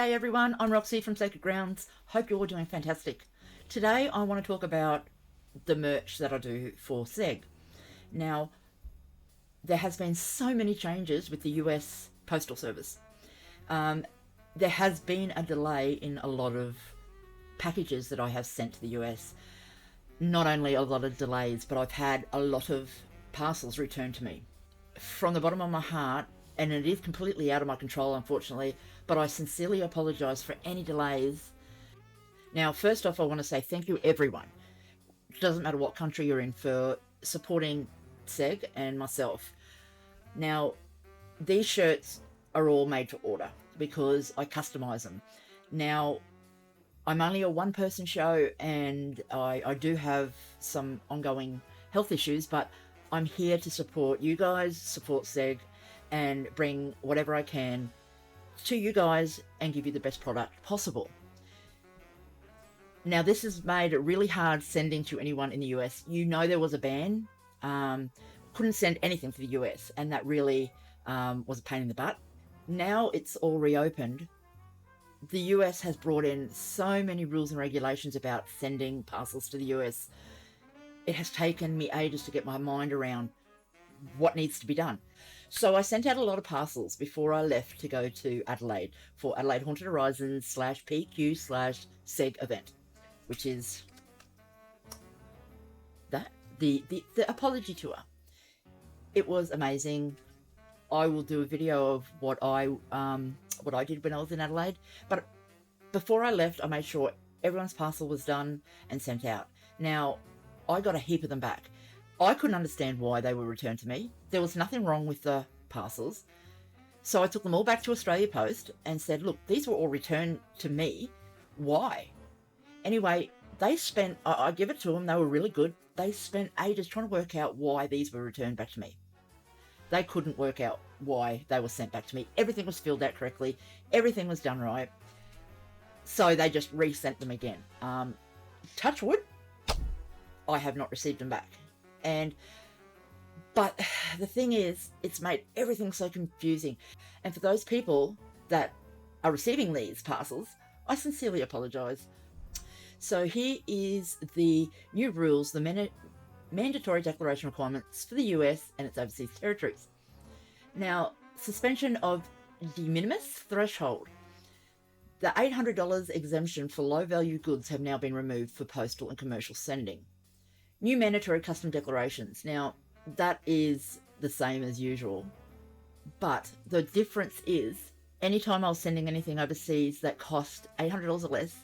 G'day everyone, I'm Roxy from Sacred Grounds. Hope you're all doing fantastic. Today I want to talk about the merch that I do for SEG. Now, there has been so many changes with the US Postal Service. There has been a delay in a lot of packages that I have sent to the US. Not only a lot of delays, but I've had a lot of parcels returned to me. From the bottom of my heart, and it is completely out of my control, unfortunately, but I sincerely apologise for any delays. Now, first off, I want to say thank you, everyone. It doesn't matter what country you're in, for supporting SEG and myself. Now, these shirts are all made to order because I customise them. Now, I'm only a one-person show, and I do have some ongoing health issues, but I'm here to support you guys, support SEG, and bring whatever I can to you guys and give you the best product possible. Now, this has made it really hard sending to anyone in the US. You know, there was a ban. Couldn't send anything to the US, and that really was a pain in the butt. Now it's all reopened. The US has brought in so many rules and regulations about sending parcels to the US. It has taken me ages to get my mind around what needs to be done. So I sent out a lot of parcels before I left to go to Adelaide for Adelaide Haunted Horizons /PQ/SEG event, which is that the apology tour. It was amazing. I will do a video of what I did when I was in Adelaide. But before I left, I made sure everyone's parcel was done and sent out. Now, I got a heap of them back. I couldn't understand why they were returned to me. There was nothing wrong with the parcels. So I took them all back to Australia Post and said, look, these were all returned to me. Why? Anyway, they spent, I give it to them, they were really good. They spent ages trying to work out why these were returned back to me. They couldn't work out why they were sent back to me. Everything was filled out correctly. Everything was done right. So they just resent them again. Touch wood, I have not received them back. But the thing is, it's made everything so confusing. And for those people that are receiving these parcels, I sincerely apologise. So here is the new rules, the mandatory declaration requirements for the US and its overseas territories. Now, suspension of de minimis threshold. The $800 exemption for low-value goods have now been removed for postal and commercial sending. New mandatory custom declarations. Now, that is the same as usual, but the difference is anytime I was sending anything overseas that cost $800 or less,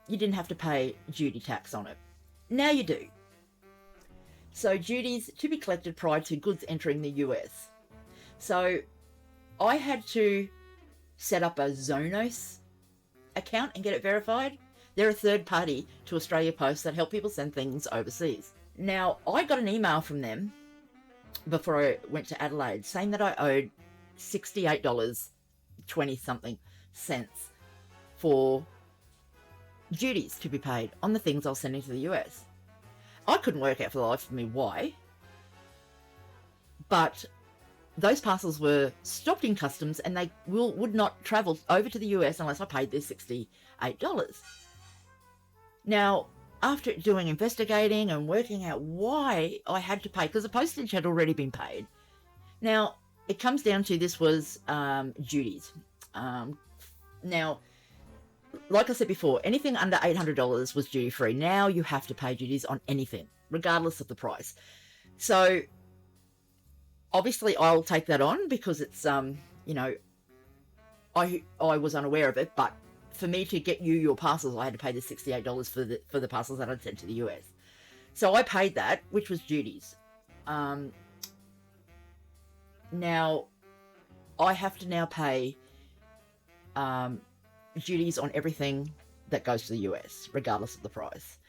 you didn't have to pay duty tax on it. Now you do. So duties to be collected prior to goods entering the US. So I had to set up a Zonos account and get it verified. They're a third party to Australia Post that help people send things overseas. Now, I got an email from them before I went to Adelaide saying that I owed $68.20-something for duties to be paid on the things I was sending to the US. I couldn't work out for the life of me why, but those parcels were stopped in customs and they would not travel over to the US unless I paid their $68. Now, after doing investigating and working out why I had to pay, because the postage had already been paid. Now, it comes down to this was duties. Now, like I said before, anything under $800 was duty-free. Now you have to pay duties on anything, regardless of the price. So, obviously, I'll take that on because it's, you know, I was unaware of it, but for me to get you your parcels, I had to pay the $68 for the parcels that I'd sent to the US. So I paid that, which was duties. Now, I have to now pay duties on everything that goes to the US, regardless of the price,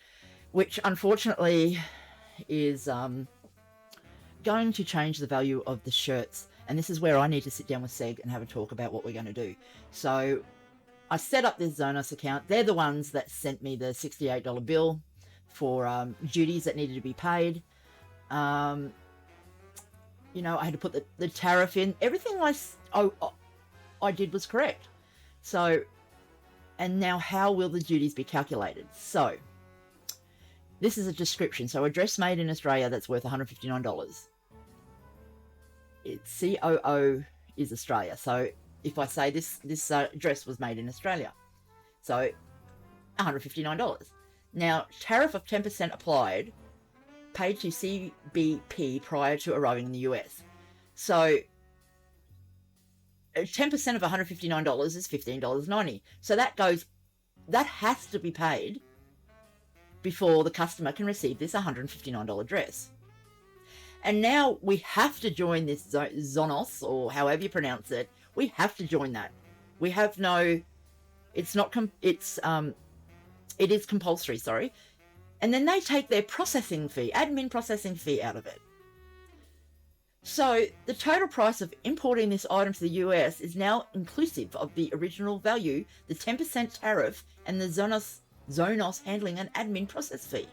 which unfortunately is going to change the value of the shirts. And this is where I need to sit down with SEG and have a talk about what we're going to do. So I set up this Zonos account. They're the ones that sent me the $68 bill for duties that needed to be paid. You know, I had to put the tariff in. Everything I did was correct. So And now how will the duties be calculated? So this is a description. So a dress made in Australia that's worth $159. Its COO is Australia. So if I say this dress was made in Australia, so $159. Now, tariff of 10% applied, paid to CBP prior to arriving in the US. So 10% of $159 is $15.90. So that has to be paid before the customer can receive this $159 dress. And now we have to join this Zonos, or however you pronounce it. We have to join that. We have no, it's not, it is compulsory, sorry. And then they take their processing fee, admin processing fee out of it. So the total price of importing this item to the US is now inclusive of the original value, the 10% tariff, and the Zonos handling and admin process fee.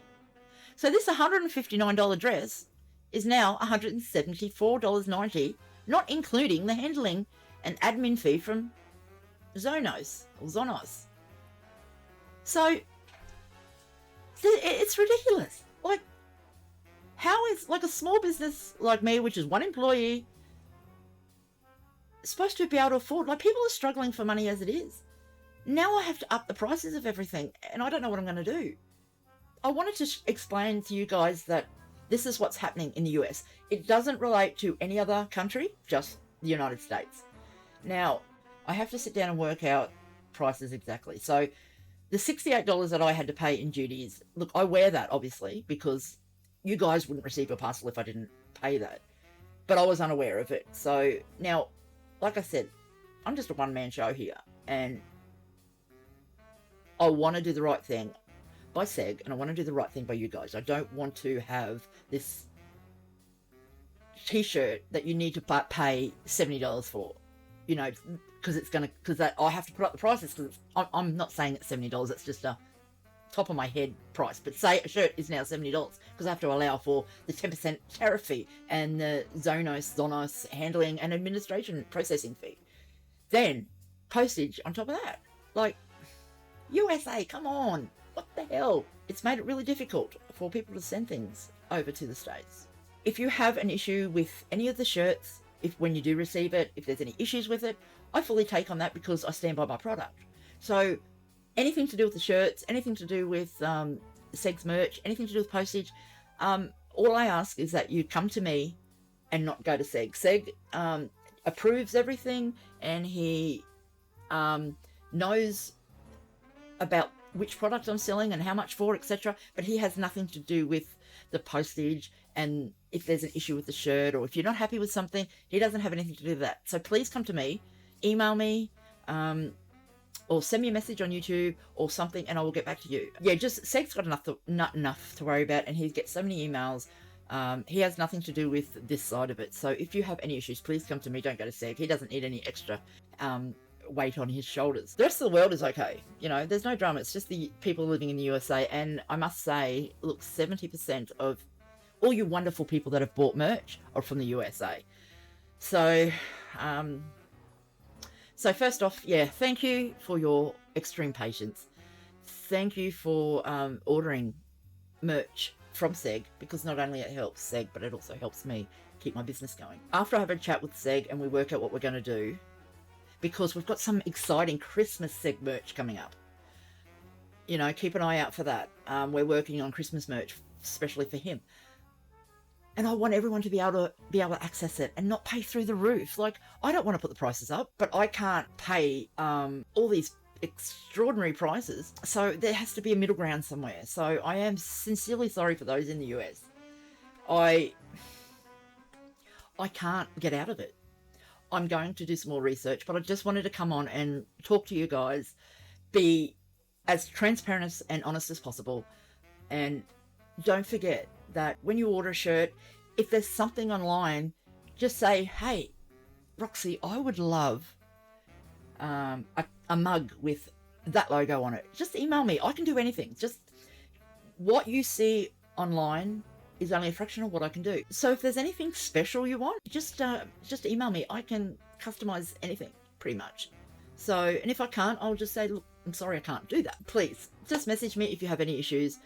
So this $159 dress is now $174.90, not including the handling and admin fee from Zonos. So it's ridiculous. Like, how is, like, a small business like me, which is one employee, supposed to be able to afford? Like, people are struggling for money as it is. Now I have to up the prices of everything, and I don't know what I'm going to do. I wanted to explain to you guys that this is what's happening in the US. It doesn't relate to any other country, just the United States. Now, I have to sit down and work out prices exactly. So the $68 that I had to pay in duties, look, I wear that, obviously, because you guys wouldn't receive a parcel if I didn't pay that. But I was unaware of it. So now, like I said, I'm just a one-man show here, and I want to do the right thing by SEG, and I want to do the right thing by you guys. I don't want to have this t-shirt that you need to pay $70 for, you know, because I have to put up the prices, because I'm not saying it's $70, it's just a top of my head price, but say a shirt is now $70 because I have to allow for the 10% tariff fee and the Zonos handling and administration processing fee, then postage on top of that. Like, USA, come on, what the hell? It's made it really difficult for people to send things over to the States. If you have an issue with any of the shirts, when you do receive it, if there's any issues with it, I fully take on that because I stand by my product. So anything to do with the shirts, anything to do with SEG's merch, anything to do with postage, all I ask is that you come to me and not go to SEG. SEG approves everything, and he knows about which product I'm selling and how much for, etc. But he has nothing to do with the postage, and if there's an issue with the shirt, or if you're not happy with something, he doesn't have anything to do with that. So please come to me, email me, or send me a message on YouTube or something, and I will get back to you. Yeah, just SEG's got not enough to worry about, and he gets so many emails. He has nothing to do with this side of it. So if you have any issues, please come to me. Don't go to SEG. He doesn't need any extra weight on his shoulders. The rest of the world is okay. You know, there's no drama. It's just the people living in the USA. And I must say, look, 70% of all you wonderful people that have bought merch are from the USA. So, so first off, yeah, thank you for your extreme patience. Thank you for ordering merch from SEG, because not only it helps SEG, but it also helps me keep my business going. After I have a chat with SEG and we work out what we're going to do, because we've got some exciting Christmas SEG merch coming up. You know, keep an eye out for that. We're working on Christmas merch, especially for him. And I want everyone to be able to access it and not pay through the roof. Like, I don't want to put the prices up, but I can't pay all these extraordinary prices. So there has to be a middle ground somewhere. So I am sincerely sorry for those in the US. I can't get out of it. I'm going to do some more research, but I just wanted to come on and talk to you guys, be as transparent and honest as possible. And don't forget that when you order a shirt, if there's something online, just say, hey, Roxy, I would love a mug with that logo on it. Just email me. I can do anything. Just what you see online is only a fraction of what I can do. So if there's anything special you want, just email me. I can customize anything, pretty much. So, and if I can't, I'll just say, look, I'm sorry I can't do that. Please, just message me if you have any issues.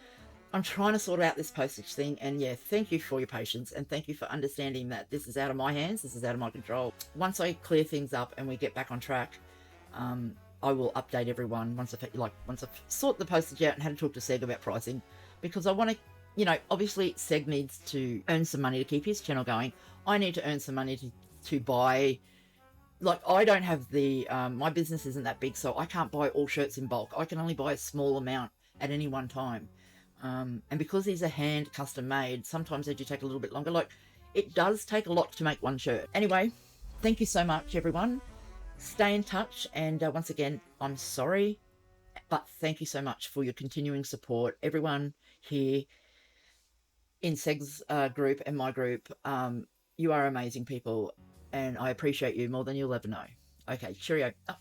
I'm trying to sort out this postage thing, and yeah, thank you for your patience, and thank you for understanding that this is out of my hands, this is out of my control. Once I clear things up and we get back on track, I will update everyone once I've sorted the postage out and had to talk to Seg about pricing, because I want to, obviously Seg needs to earn some money to keep his channel going. I need to earn some money to buy. I don't have the my business isn't that big, so I can't buy all shirts in bulk. I can only buy a small amount at any one time. And because these are hand custom made, sometimes they do take a little bit longer. It does take a lot to make one shirt. Anyway, thank you so much, everyone. Stay in touch. And once again, I'm sorry, but thank you so much for your continuing support. Everyone here in Seg's group and my group, you are amazing people, and I appreciate you more than you'll ever know. Okay, cheerio. Oh,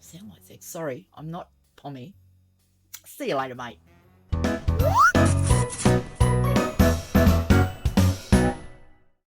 sound like Seg. Sorry, I'm not Pommy. See you later, mate.